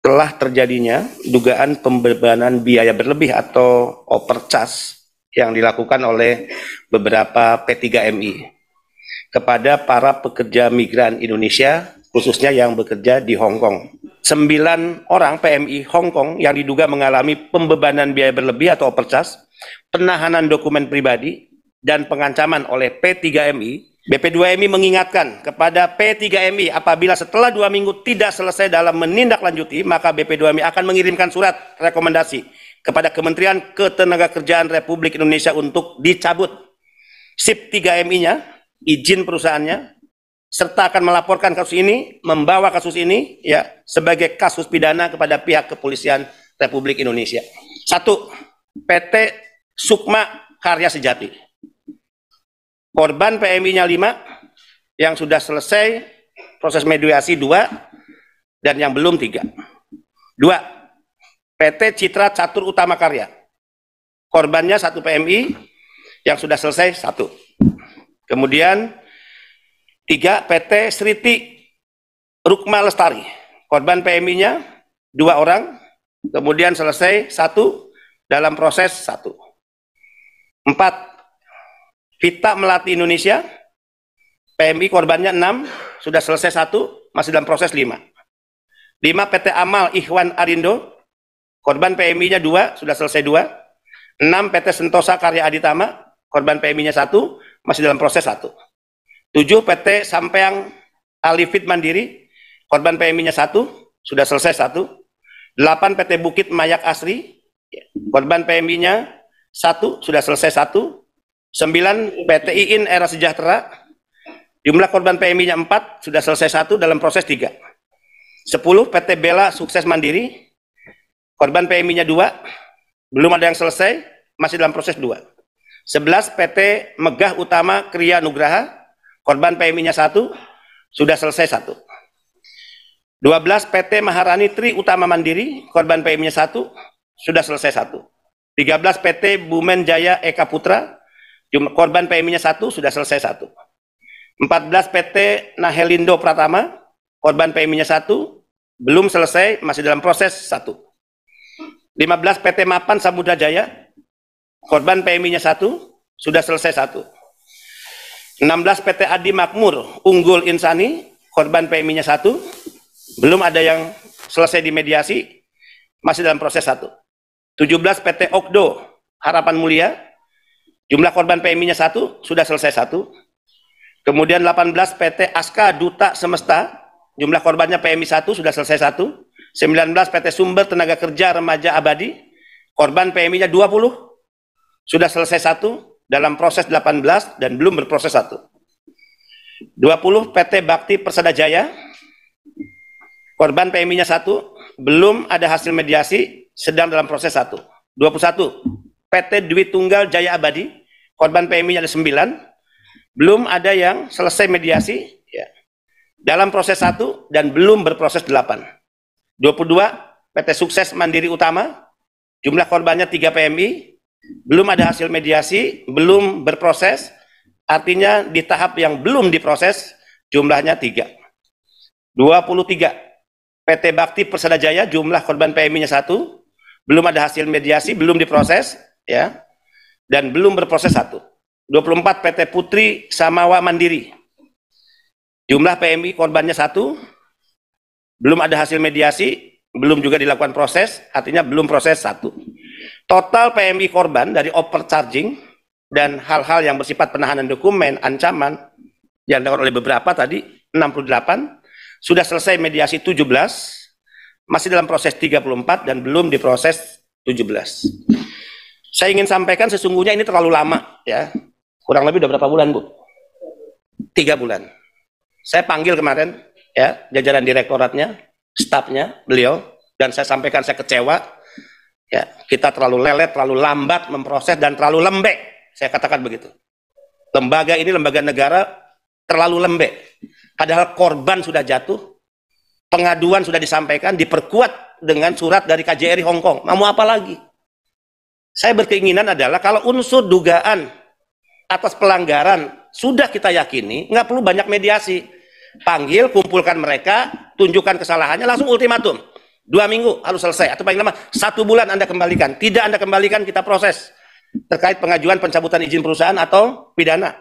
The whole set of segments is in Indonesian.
telah terjadinya dugaan pembebanan biaya berlebih atau overcharge yang dilakukan oleh beberapa P3MI kepada para pekerja migran Indonesia, khususnya yang bekerja di Hong Kong. 9 orang PMI Hong Kong yang diduga mengalami pembebanan biaya berlebih atau overcharge, penahanan dokumen pribadi, dan pengancaman oleh P3MI. BP2MI mengingatkan kepada P3MI apabila setelah 2 minggu tidak selesai dalam menindaklanjuti, maka BP2MI akan mengirimkan surat rekomendasi kepada Kementerian Ketenagakerjaan Republik Indonesia untuk dicabut SIP 3MI-nya, izin perusahaannya, serta akan melaporkan kasus ini, membawa kasus ini ya sebagai kasus pidana kepada pihak kepolisian Republik Indonesia. 1. PT Sukma Karya Sejati. Korban PMI-nya 5, yang sudah selesai proses mediasi 2, dan yang belum 3. 2. PT Citra Catur Utama Karya. Korbannya 1 PMI, yang sudah selesai 1. Kemudian 3. PT Sriti Rukma Lestari. Korban PMI-nya 2 orang, kemudian selesai 1, dalam proses 1. 4. Vita Melati Indonesia, PMI korbannya 6, sudah selesai 1, masih dalam proses 5. 5. PT Amal Ikhwan Arindo, korban PMI-nya 2, sudah selesai 2. 6. PT Sentosa Karya Aditama, korban PMI-nya 1, masih dalam proses 1. 7. PT Sampeang Alifit Mandiri, korban PMI-nya 1, sudah selesai 1. 8. PT Bukit Mayak Asri, korban PMI-nya 1, sudah selesai 1. 9. PT Iin Era Sejahtera, jumlah korban PMI-nya 4, sudah selesai 1, dalam proses 3. 10. PT Bella Sukses Mandiri, korban PMI-nya 2, belum ada yang selesai, masih dalam proses 2. 11. PT Megah Utama Kriya Nugraha, korban PMI-nya 1, sudah selesai 1. 12. PT Maharani Tri Utama Mandiri, korban PMI-nya 1, sudah selesai 1. 13. PT Bumen Jaya Eka Putra, korban PMI-nya 1, sudah selesai 1. 14. PT Nahelindo Pratama, korban PMI-nya 1, belum selesai, masih dalam proses 1. 15. PT Mapan Samudra Jaya, korban PMI-nya 1, sudah selesai 1. 16. PT Adi Makmur Unggul Insani, korban PMI-nya 1, belum ada yang selesai dimediasi, masih dalam proses 1. 17. PT Okdo Harapan Mulia, jumlah korban PMI-nya 1, sudah selesai 1. Kemudian 18. PT Aska Duta Semesta, jumlah korbannya PMI 1, sudah selesai 1. 19. PT Sumber Tenaga Kerja Remaja Abadi, korban PMI-nya 20, sudah selesai 1, dalam proses 18, dan belum berproses 1. 20. PT Bakti Persada Jaya, korban PMI-nya 1, belum ada hasil mediasi, sedang dalam proses 1. 21. PT Dwi Tunggal Jaya Abadi, korban PMI-nya ada 9, belum ada yang selesai mediasi, ya, dalam proses 1, dan belum berproses 8. 22. PT Sukses Mandiri Utama, jumlah korbannya 3 PMI, belum ada hasil mediasi, belum berproses, artinya di tahap yang belum diproses, jumlahnya 3. 23. PT Bakti Persada Jaya, jumlah korban PMI-nya 1, belum ada hasil mediasi, belum diproses, ya, dan belum berproses 1. 24. PT Putri Samawa Mandiri, jumlah PMI korbannya 1, belum ada hasil mediasi, belum juga dilakukan proses, artinya belum proses 1. Total PMI korban dari overcharging dan hal-hal yang bersifat penahanan dokumen, ancaman yang dilakukan oleh beberapa tadi 68, sudah selesai mediasi 17, masih dalam proses 34, dan belum diproses 17. Saya ingin sampaikan sesungguhnya ini terlalu lama, ya. Kurang lebih udah berapa bulan, Bu? 3 bulan. Saya panggil kemarin, ya, jajaran direktoratnya, stafnya, beliau, dan saya sampaikan saya kecewa, ya, kita terlalu lelet, terlalu lambat memproses, dan terlalu lembek. Saya katakan begitu. Lembaga ini, lembaga negara, terlalu lembek. Padahal korban sudah jatuh, pengaduan sudah disampaikan, diperkuat dengan surat dari KJRI Hong Kong. Mau apa lagi? Saya berkeinginan adalah kalau unsur dugaan atas pelanggaran sudah kita yakini, nggak perlu banyak mediasi. Panggil, kumpulkan mereka, tunjukkan kesalahannya, langsung ultimatum. 2 minggu harus selesai, atau paling lama 1 bulan Anda kembalikan. Tidak Anda kembalikan, kita proses terkait pengajuan pencabutan izin perusahaan atau pidana.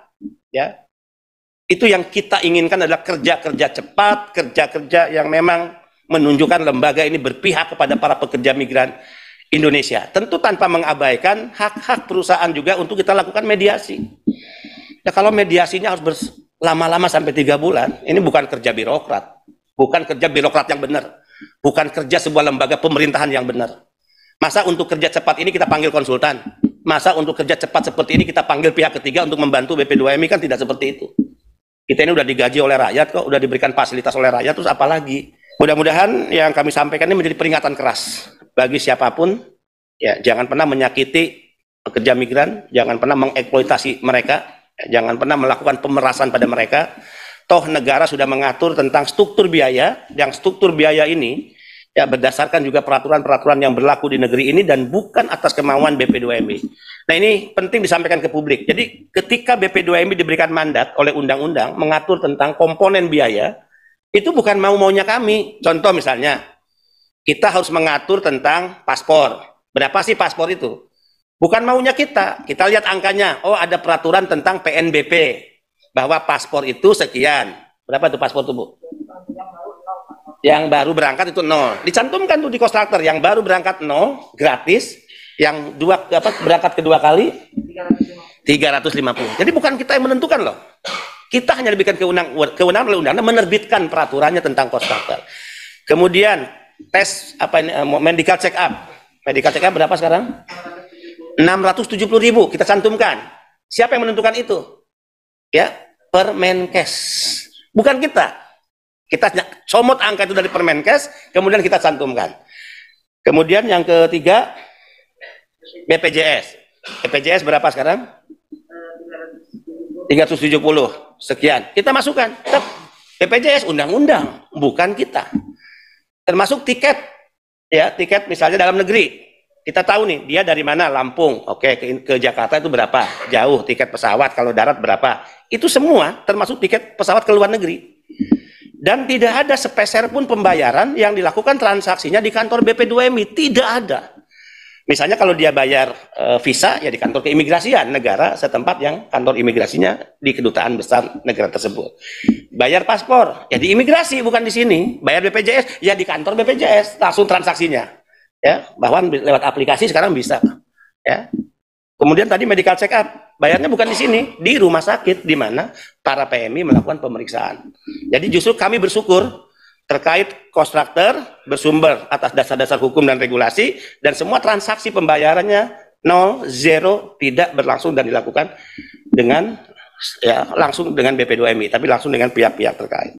Ya, itu yang kita inginkan adalah kerja-kerja cepat, kerja-kerja yang memang menunjukkan lembaga ini berpihak kepada para pekerja migran Indonesia. Tentu tanpa mengabaikan hak-hak perusahaan juga untuk kita lakukan mediasi. Ya, kalau mediasinya harus lama-lama sampai 3 bulan, ini bukan kerja birokrat. Bukan kerja birokrat yang benar. Bukan kerja sebuah lembaga pemerintahan yang benar. Masa untuk kerja cepat ini kita panggil konsultan? Masa untuk kerja cepat seperti ini kita panggil pihak ketiga untuk membantu BP2MI? Kan tidak seperti itu. Kita ini udah digaji oleh rakyat kok, udah diberikan fasilitas oleh rakyat, terus apa lagi? Mudah-mudahan yang kami sampaikan ini menjadi peringatan keras bagi siapapun. Ya, jangan pernah menyakiti pekerja migran, jangan pernah mengeksploitasi mereka, jangan pernah melakukan pemerasan pada mereka. Toh negara sudah mengatur tentang struktur biaya, yang struktur biaya ini ya berdasarkan juga peraturan-peraturan yang berlaku di negeri ini dan bukan atas kemauan BP2MI. Nah, ini penting disampaikan ke publik. Jadi ketika BP2MI diberikan mandat oleh undang-undang mengatur tentang komponen biaya, itu bukan mau-maunya kami. Contoh misalnya, kita harus mengatur tentang paspor. Berapa sih paspor itu? Bukan maunya kita. Kita lihat angkanya. Oh, ada peraturan tentang PNBP. Bahwa paspor itu sekian. Berapa itu paspor itu, Bu? Yang baru berangkat itu 0. Dicantumkan tuh di kontraktor. Yang baru berangkat 0, gratis. Yang berangkat kedua kali 350. Jadi bukan kita yang menentukan loh. Kita hanya diberikan kewenangan oleh undang-undang menerbitkan peraturannya tentang kontraktor. Kemudian tes medical check up. Medical check up berapa sekarang? 670.000 kita cantumkan. Siapa yang menentukan itu? Ya, Permenkes. Bukan kita. Kita comot angka itu dari Permenkes, kemudian kita cantumkan. Kemudian yang ketiga, BPJS. BPJS berapa sekarang? 370 sekian. Kita masukkan. BPJS undang-undang, bukan kita. Termasuk tiket. Ya, tiket misalnya dalam negeri. Kita tahu nih, dia dari mana? Lampung. Oke, ke Jakarta itu berapa? Jauh. Tiket pesawat, kalau darat berapa? Itu semua termasuk tiket pesawat ke luar negeri. Dan tidak ada sepeser pun pembayaran yang dilakukan transaksinya di kantor BP2MI. Tidak ada. Misalnya kalau dia bayar visa, ya di kantor keimigrasian negara setempat yang kantor imigrasinya di kedutaan besar negara tersebut. Bayar paspor, ya di imigrasi, bukan di sini. Bayar BPJS, ya di kantor BPJS, langsung transaksinya. Ya, bahkan lewat aplikasi sekarang bisa. Ya. Kemudian tadi medical check up, bayarnya bukan di sini, di rumah sakit di mana para PMI melakukan pemeriksaan. Jadi justru kami bersyukur terkait kontraktor bersumber atas dasar-dasar hukum dan regulasi dan semua transaksi pembayarannya 0, 0 tidak berlangsung dan dilakukan dengan langsung dengan BP2MI, tapi langsung dengan pihak-pihak terkait.